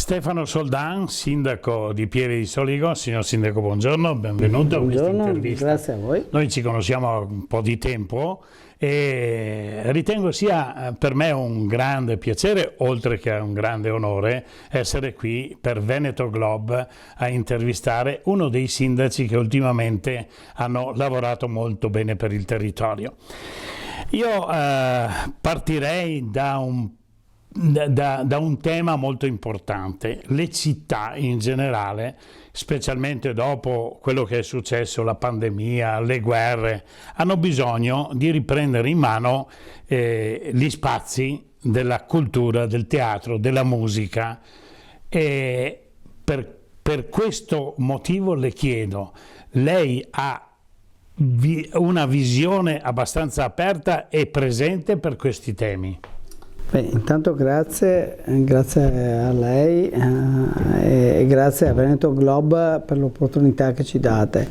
Stefano Soldan, sindaco di Pieve di Soligo. Signor sindaco, buongiorno, benvenuto a questa intervista. Grazie a voi. Noi ci conosciamo un po' di tempo e ritengo sia per me un grande piacere, oltre che un grande onore, essere qui per Veneto Globe a intervistare uno dei sindaci che ultimamente hanno lavorato molto bene per il territorio. Io partirei da un tema molto importante. Le città in generale, specialmente dopo quello che è successo, la pandemia, le guerre, hanno bisogno di riprendere in mano gli spazi della cultura, del teatro, della musica, e per questo motivo le chiedo: lei ha una visione abbastanza aperta e presente per questi temi? Beh, intanto grazie a lei e grazie a Veneto Globe per l'opportunità che ci date.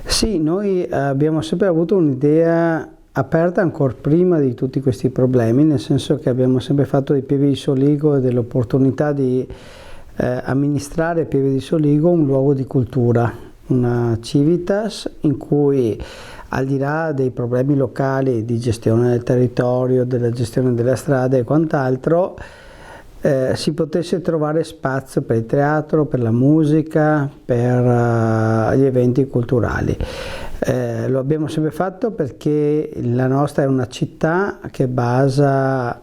Sì, noi abbiamo sempre avuto un'idea aperta ancora prima di tutti questi problemi, nel senso che abbiamo sempre fatto di Pieve di Soligo e dell'opportunità di amministrare Pieve di Soligo un luogo di cultura, una civitas in cui, al di là dei problemi locali di gestione del territorio, della gestione della strada e quant'altro, si potesse trovare spazio per il teatro, per la musica, per gli eventi culturali. Lo abbiamo sempre fatto perché la nostra è una città che basa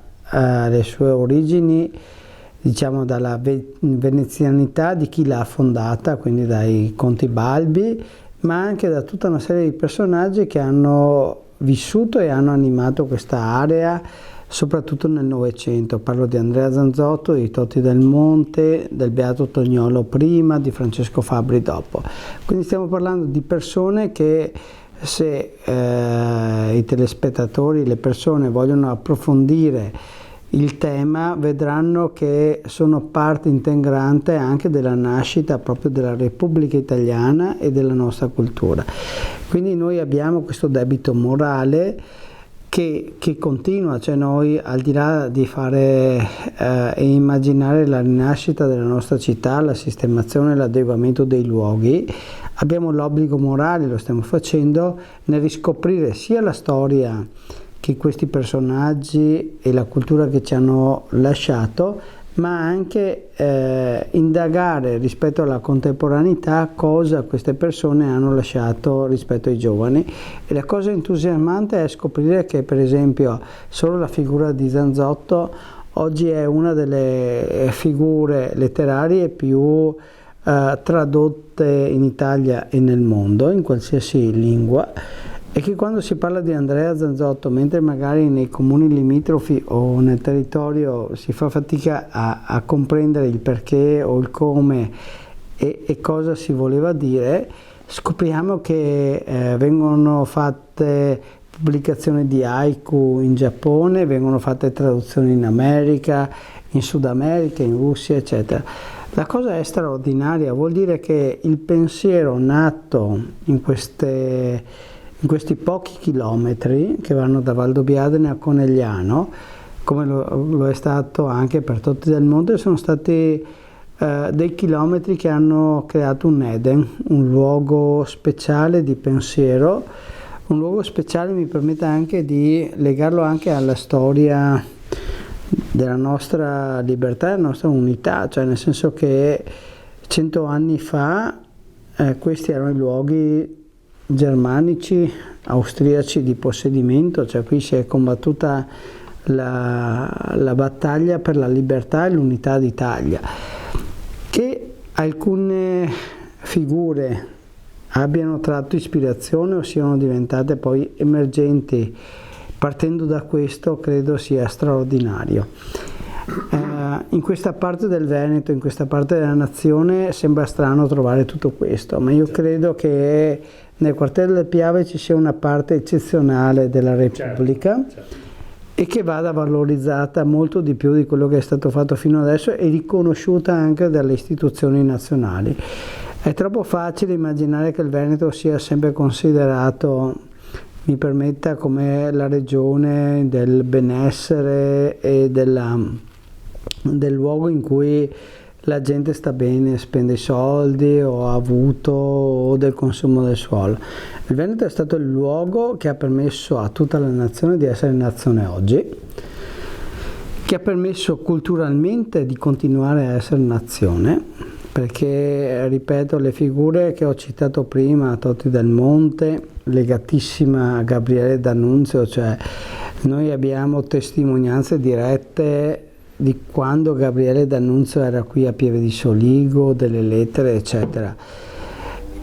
le sue origini, diciamo, dalla venezianità di chi l'ha fondata, quindi dai Conti Balbi, ma anche da tutta una serie di personaggi che hanno vissuto e hanno animato questa area, soprattutto nel Novecento. Parlo di Andrea Zanzotto, di Totti del Monte, del Beato Tognolo prima, di Francesco Fabbri dopo. Quindi stiamo parlando di persone che, se i telespettatori, le persone vogliono approfondire il tema, vedranno che sono parte integrante anche della nascita proprio della Repubblica Italiana e della nostra cultura. Quindi noi abbiamo questo debito morale che continua, cioè noi, al di là di fare e immaginare la rinascita della nostra città, la sistemazione e l'adeguamento dei luoghi, abbiamo l'obbligo morale, lo stiamo facendo, nel riscoprire sia la storia che questi personaggi e la cultura che ci hanno lasciato, ma anche indagare rispetto alla contemporaneità cosa queste persone hanno lasciato rispetto ai giovani. E la cosa entusiasmante è scoprire che, per esempio, solo la figura di Zanzotto oggi è una delle figure letterarie più tradotte in Italia e nel mondo, in qualsiasi lingua. E che quando si parla di Andrea Zanzotto, mentre magari nei comuni limitrofi o nel territorio si fa fatica a comprendere il perché o il come e cosa si voleva dire, scopriamo che vengono fatte pubblicazioni di haiku in Giappone, vengono fatte traduzioni in America, in Sud America, in Russia, eccetera. La cosa è straordinaria, vuol dire che il pensiero nato in questi pochi chilometri che vanno da Valdobbiadene a Conegliano, come lo è stato anche per Totti del Monte, sono stati dei chilometri che hanno creato un Eden, un luogo speciale di pensiero, un luogo speciale, mi permette anche di legarlo anche alla storia della nostra libertà, della nostra unità, cioè nel senso che 100 anni fa questi erano i luoghi germanici, austriaci di possedimento, cioè qui si è combattuta la battaglia per la libertà e l'unità d'Italia. Che alcune figure abbiano tratto ispirazione o siano diventate poi emergenti partendo da questo, credo sia straordinario. In questa parte del Veneto, in questa parte della nazione, sembra strano trovare tutto questo, ma io credo che nel quartiere delle Piave ci sia una parte eccezionale della Repubblica, certo. E che vada valorizzata molto di più di quello che è stato fatto fino adesso e riconosciuta anche dalle istituzioni nazionali. È troppo facile immaginare che il Veneto sia sempre considerato, mi permetta, come la regione del benessere e del luogo in cui la gente sta bene, spende i soldi o ha avuto o del consumo del suolo. Il Veneto è stato il luogo che ha permesso a tutta la nazione di essere nazione oggi, che ha permesso culturalmente di continuare a essere nazione, perché, ripeto, le figure che ho citato prima, Totti del Monte, legatissima a Gabriele D'Annunzio, cioè noi abbiamo testimonianze dirette di quando Gabriele D'Annunzio era qui a Pieve di Soligo, delle lettere, eccetera.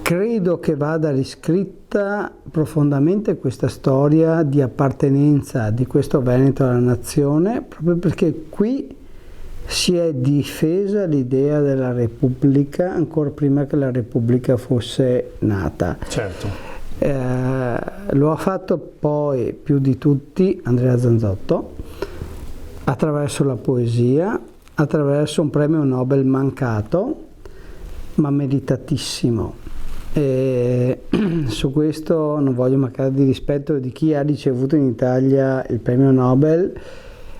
Credo che vada riscritta profondamente questa storia di appartenenza di questo Veneto alla nazione, proprio perché qui si è difesa l'idea della Repubblica ancora prima che la Repubblica fosse nata. Certo. Lo ha fatto poi più di tutti Andrea Zanzotto, attraverso la poesia, attraverso un premio Nobel mancato, ma meritatissimo. E su questo non voglio mancare di rispetto di chi ha ricevuto in Italia il premio Nobel,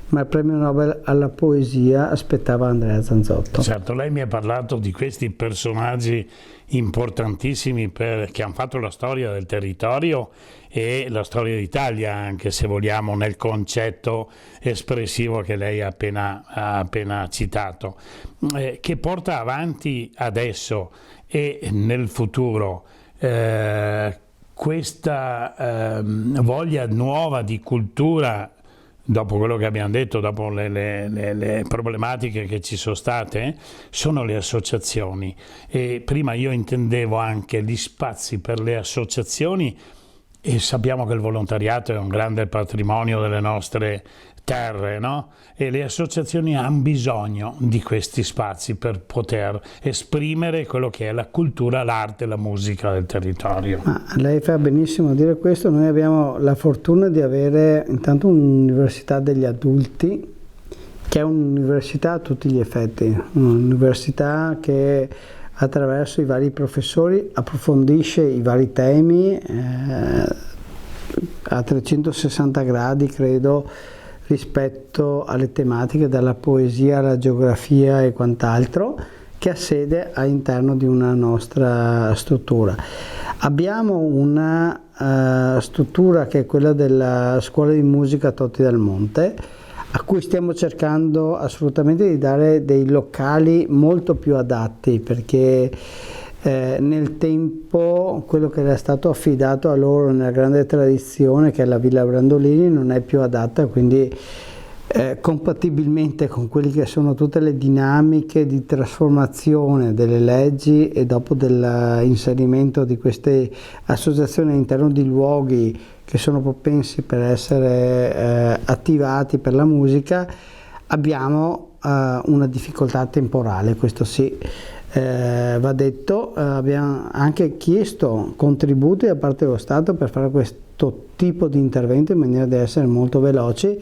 ma il premio Nobel alla poesia aspettava Andrea Zanzotto. Certo, lei mi ha parlato di questi personaggi importantissimi che hanno fatto la storia del territorio e la storia d'Italia, anche se vogliamo, nel concetto espressivo che lei ha appena citato, che porta avanti adesso e nel futuro questa voglia nuova di cultura. Dopo quello che abbiamo detto, dopo le problematiche che ci sono state, sono le associazioni. E prima io intendevo anche gli spazi per le associazioni, e sappiamo che il volontariato è un grande patrimonio delle nostre terre, no? E le associazioni hanno bisogno di questi spazi per poter esprimere quello che è la cultura, l'arte, la musica del territorio. Lei fa benissimo a dire questo. Noi abbiamo la fortuna di avere intanto un'università degli adulti, che è un'università a tutti gli effetti, un'università che attraverso i vari professori approfondisce i vari temi a 360 gradi, credo, rispetto alle tematiche, dalla poesia alla geografia e quant'altro, che ha sede all'interno di una nostra struttura. Abbiamo una struttura che è quella della Scuola di Musica Totti del Monte, a cui stiamo cercando assolutamente di dare dei locali molto più adatti, perché nel tempo quello che era stato affidato a loro nella grande tradizione, che è la Villa Brandolini, non è più adatta, quindi compatibilmente con quelle che sono tutte le dinamiche di trasformazione delle leggi e dopo dell'inserimento di queste associazioni all'interno di luoghi che sono propensi per essere attivati per la musica, abbiamo una difficoltà temporale, questo sì. Va detto, abbiamo anche chiesto contributi da parte dello Stato per fare questo tipo di intervento in maniera da essere molto veloci,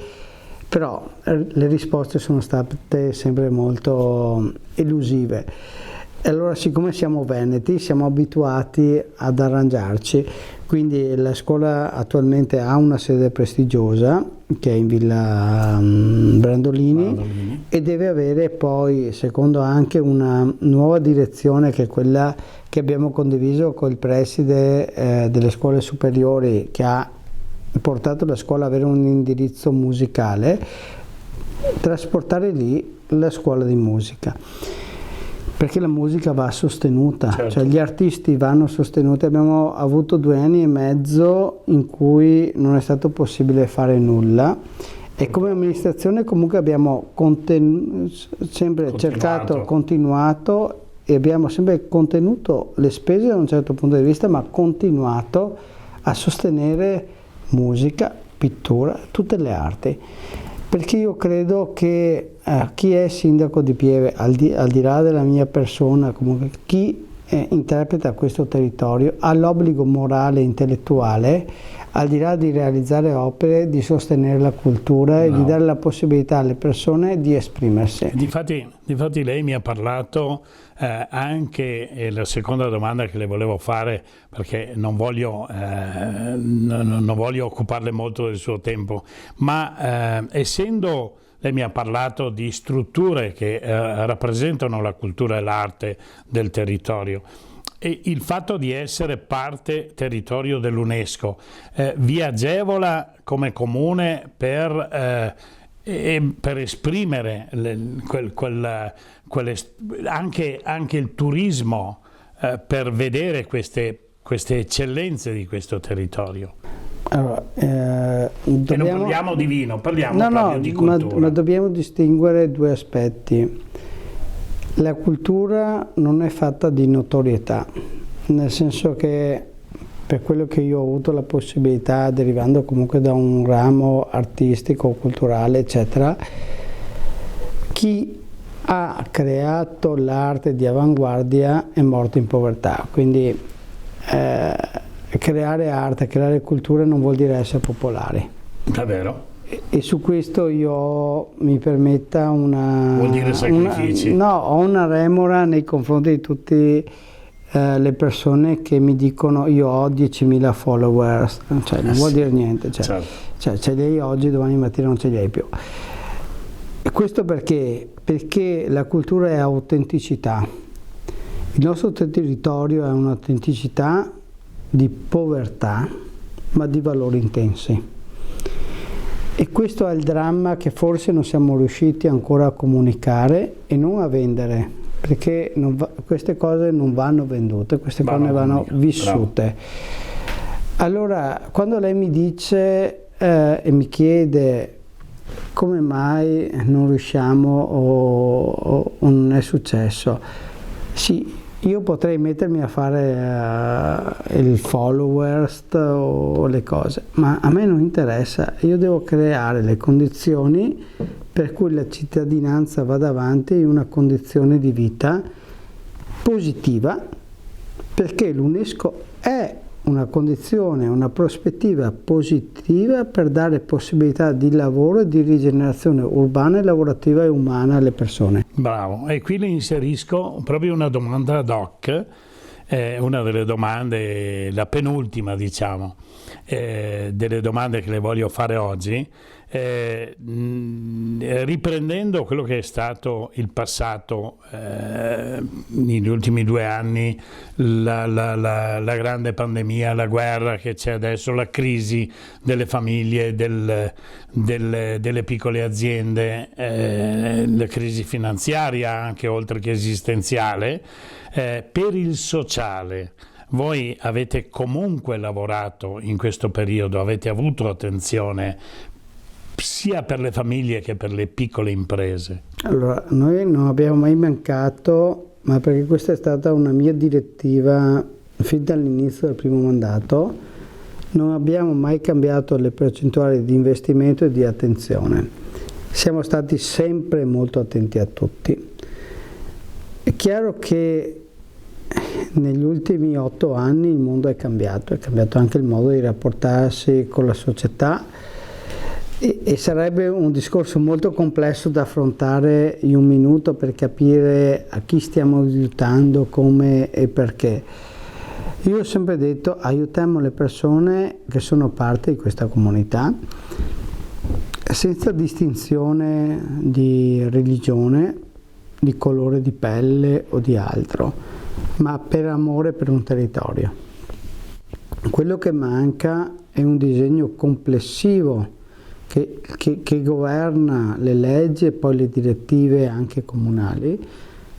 però le risposte sono state sempre molto elusive. E allora, siccome siamo veneti, siamo abituati ad arrangiarci, quindi la scuola attualmente ha una sede prestigiosa che è in Villa Brandolini e deve avere poi, secondo anche una nuova direzione, che è quella che abbiamo condiviso col preside delle scuole superiori, che ha portato la scuola ad avere un indirizzo musicale, trasportare lì la scuola di musica. Perché la musica va sostenuta, certo. Cioè gli artisti vanno sostenuti. Abbiamo avuto 2 anni e mezzo in cui non è stato possibile fare nulla e come amministrazione comunque abbiamo sempre continuato e abbiamo sempre contenuto le spese da un certo punto di vista, ma continuato a sostenere musica, pittura, tutte le arti. Perché io credo che chi è sindaco di Pieve, al di là della mia persona, comunque chi interpreta questo territorio ha l'obbligo morale e intellettuale, al di là di realizzare opere, di sostenere la cultura e di dare la possibilità alle persone di esprimersi. Difatti lei mi ha parlato anche, e la seconda domanda che le volevo fare, perché non voglio occuparle molto del suo tempo, ma essendo lei mi ha parlato di strutture che rappresentano la cultura e l'arte del territorio. E il fatto di essere parte territorio dell'UNESCO vi agevola come comune per esprimere anche il turismo, per vedere queste eccellenze di questo territorio. Allora, E non parliamo di vino, parliamo proprio di cultura. ma dobbiamo distinguere due aspetti. La cultura non è fatta di notorietà, nel senso che per quello che io ho avuto la possibilità, derivando comunque da un ramo artistico, culturale, eccetera, chi ha creato l'arte di avanguardia è morto in povertà, quindi creare arte, creare cultura non vuol dire essere popolari. Davvero? E su questo io mi permetta Vuol dire sacrifici? ho una remora nei confronti di tutte le persone che mi dicono io ho 10.000 followers, cioè non vuol dire niente, cioè ce li hai oggi, domani mattina non ce li hai più. E questo perché? Perché la cultura è autenticità. Il nostro territorio è un'autenticità di povertà, ma di valori intensi. E questo è il dramma che forse non siamo riusciti ancora a comunicare e non a vendere, perché queste cose non vanno vendute, queste cose vanno vissute. Bravo. Allora, quando lei mi dice e mi chiede come mai non riusciamo o non è successo, sì, io potrei mettermi a fare il followers o le cose, ma a me non interessa, io devo creare le condizioni per cui la cittadinanza vada avanti in una condizione di vita positiva, perché l'UNESCO è una condizione, una prospettiva positiva per dare possibilità di lavoro e di rigenerazione urbana, lavorativa e umana alle persone. Bravo, e qui le inserisco proprio una domanda ad hoc, una delle domande, la penultima diciamo, delle domande che le voglio fare oggi, riprendendo quello che è stato il passato negli ultimi 2 anni, la grande pandemia, la guerra che c'è adesso, la crisi delle famiglie, delle piccole aziende, la crisi finanziaria anche oltre che esistenziale, per il sociale. Voi avete comunque lavorato in questo periodo, avete avuto attenzione sia per le famiglie che per le piccole imprese? Allora, noi non abbiamo mai mancato, ma perché questa è stata una mia direttiva fin dall'inizio del primo mandato, non abbiamo mai cambiato le percentuali di investimento e di attenzione. Siamo stati sempre molto attenti a tutti. È chiaro che negli ultimi 8 anni il mondo è cambiato anche il modo di rapportarsi con la società e sarebbe un discorso molto complesso da affrontare in un minuto per capire a chi stiamo aiutando, come e perché. Io ho sempre detto aiutiamo le persone che sono parte di questa comunità senza distinzione di religione, di colore di pelle o di altro, ma per amore per un territorio. Quello che manca è un disegno complessivo che governa le leggi e poi le direttive anche comunali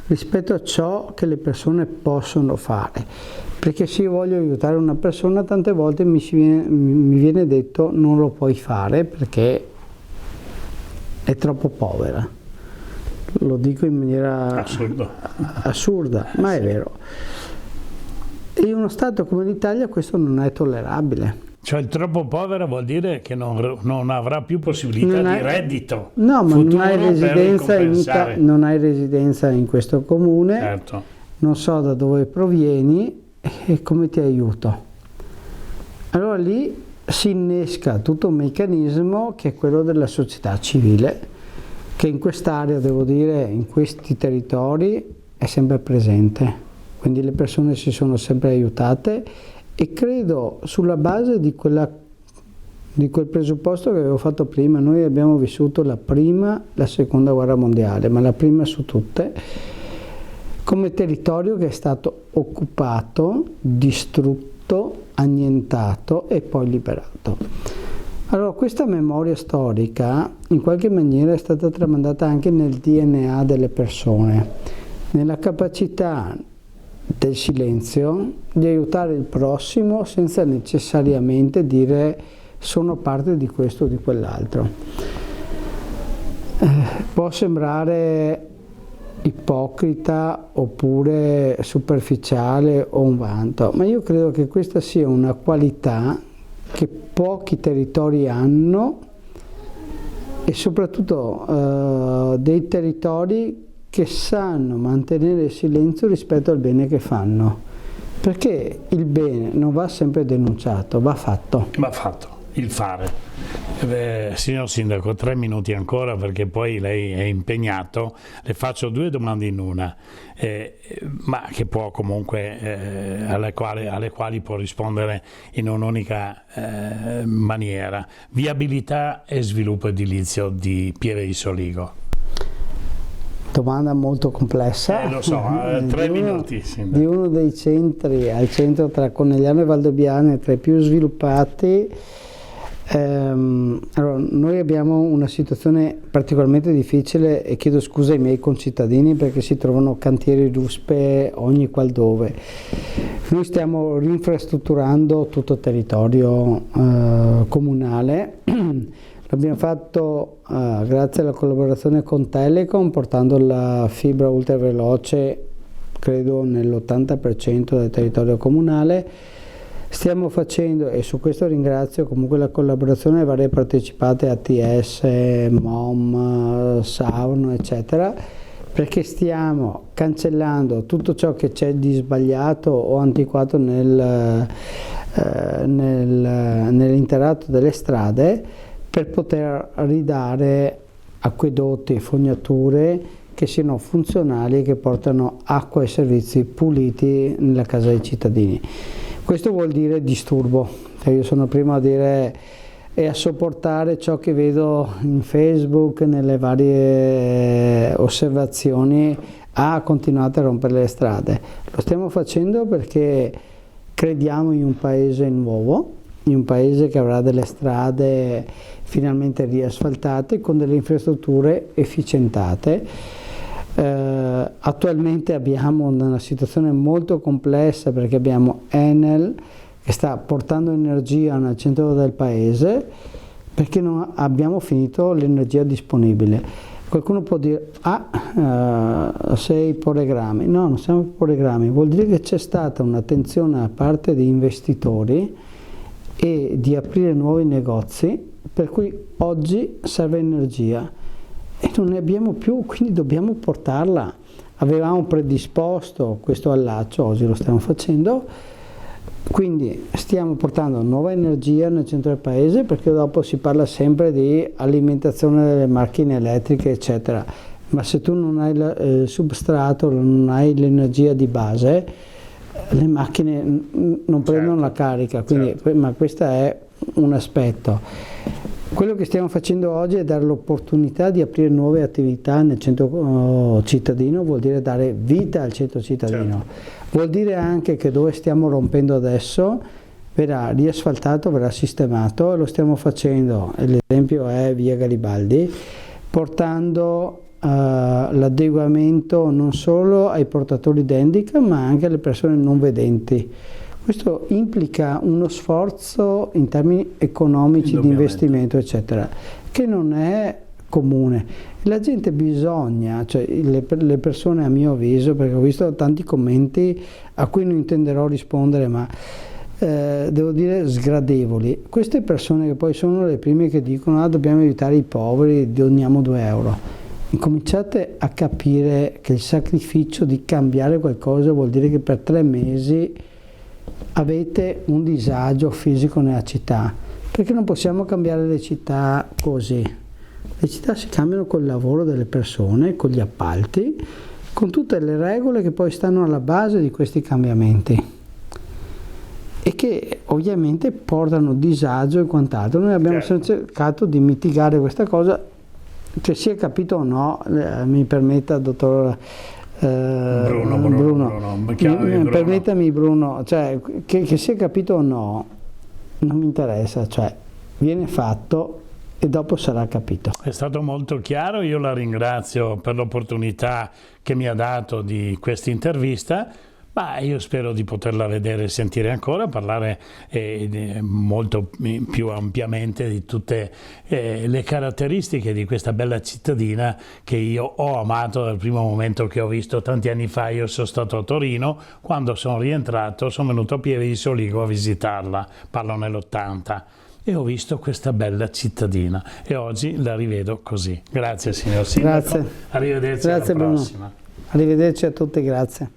rispetto a ciò che le persone possono fare. Perché se io voglio aiutare una persona, tante volte mi viene detto non lo puoi fare perché è troppo povera. Lo dico in maniera assurda, ma è vero. E in uno Stato come l'Italia questo non è tollerabile. Cioè il troppo povera vuol dire che non avrà più possibilità di reddito. No, ma non hai residenza in questo comune, certo. Non so da dove provieni e come ti aiuto. Allora lì si innesca tutto un meccanismo che è quello della società civile, che in quest'area, devo dire, in questi territori è sempre presente. Quindi le persone si sono sempre aiutate e credo sulla base di quella di quel presupposto che avevo fatto prima. Noi abbiamo vissuto la prima, la seconda guerra mondiale, ma la prima su tutte, come territorio che è stato occupato, distrutto, annientato e poi liberato. Allora, questa memoria storica in qualche maniera è stata tramandata anche nel DNA delle persone, nella capacità del silenzio di aiutare il prossimo senza necessariamente dire sono parte di questo o di quell'altro. Può sembrare ipocrita oppure superficiale o un vanto, ma io credo che questa sia una qualità che pochi territori hanno, e soprattutto dei territori che sanno mantenere il silenzio rispetto al bene che fanno, perché il bene non va sempre denunciato, va fatto. Va fatto, il fare. Signor Sindaco, 3 minuti ancora perché poi lei è impegnato, le faccio 2 domande in una, ma che può comunque, alle quali può rispondere in un'unica maniera. Viabilità e sviluppo edilizio di Pieve di Soligo. Domanda molto complessa. Lo so, 3 minuti. Di uno dei centri, al centro tra Conegliano e Valdobbiadene, tra i più sviluppati. Allora, noi abbiamo una situazione particolarmente difficile e chiedo scusa ai miei concittadini perché si trovano cantieri ruspe ogni qualdove. Noi stiamo rinfrastrutturando tutto il territorio comunale. L'abbiamo fatto grazie alla collaborazione con Telecom, portando la fibra ultraveloce credo nell'80% del territorio comunale. Stiamo facendo, e su questo ringrazio comunque la collaborazione delle varie partecipate, ATS, MOM, Sauno, eccetera, perché stiamo cancellando tutto ciò che c'è di sbagliato o antiquato nell'interrato delle strade, per poter ridare acquedotti e fognature che siano funzionali e che portano acqua e servizi puliti nella casa dei cittadini. Questo vuol dire disturbo, cioè io sono primo a dire e a sopportare ciò che vedo in Facebook, nelle varie osservazioni, continuate a rompere le strade. Lo stiamo facendo perché crediamo in un paese nuovo, in un paese che avrà delle strade finalmente riasfaltate con delle infrastrutture efficientate. Attualmente abbiamo una situazione molto complessa perché abbiamo Enel che sta portando energia nel centro del paese perché non abbiamo finito l'energia disponibile. Qualcuno può dire sei Poregrammi. No, non siamo Poregrammi, vuol dire che c'è stata un'attenzione da parte di investitori e di aprire nuovi negozi, per cui oggi serve energia e non ne abbiamo più, quindi dobbiamo portarla. Avevamo predisposto questo allaccio, oggi lo stiamo facendo, quindi stiamo portando nuova energia nel centro del paese, perché dopo si parla sempre di alimentazione delle macchine elettriche eccetera, ma se tu non hai il substrato, non hai l'energia di base, le macchine non prendono la carica, quindi, ma questo è un aspetto. Quello che stiamo facendo oggi è dare l'opportunità di aprire nuove attività nel centro cittadino, vuol dire dare vita al centro cittadino, vuol dire anche che dove stiamo rompendo adesso verrà riasfaltato, verrà sistemato, e lo stiamo facendo, l'esempio è via Garibaldi, portando l'adeguamento non solo ai portatori di handicap ma anche alle persone non vedenti. Questo implica uno sforzo in termini economici, di investimento, eccetera, che non è comune. La gente bisogna, cioè le persone a mio avviso, perché ho visto tanti commenti a cui non intenderò rispondere, ma devo dire sgradevoli, queste persone che poi sono le prime che dicono dobbiamo aiutare i poveri, doniamo 2 euro. Incominciate a capire che il sacrificio di cambiare qualcosa vuol dire che per 3 mesi avete un disagio fisico nella città, perché non possiamo cambiare le città così. Le città si cambiano col lavoro delle persone, con gli appalti, con tutte le regole che poi stanno alla base di questi cambiamenti e che ovviamente ovviamente portano disagio e quant'altro. Noi abbiamo cercato di mitigare questa cosa, che sia capito o no, mi permetta, dottor Bruno. Permettami Bruno, cioè, che sia capito o no, non mi interessa, cioè viene fatto e dopo sarà capito. È stato molto chiaro, io la ringrazio per l'opportunità che mi ha dato di questa intervista, ma io spero di poterla vedere e sentire ancora, parlare molto più ampiamente di tutte le caratteristiche di questa bella cittadina che io ho amato dal primo momento che ho visto tanti anni fa. Io sono stato a Torino, quando sono rientrato sono venuto a Pieve di Soligo a visitarla, parlo nell'80, e ho visto questa bella cittadina e oggi la rivedo così. Grazie signor Sindaco, grazie. Arrivederci, grazie, alla prossima. Bruno. Arrivederci a tutti, grazie.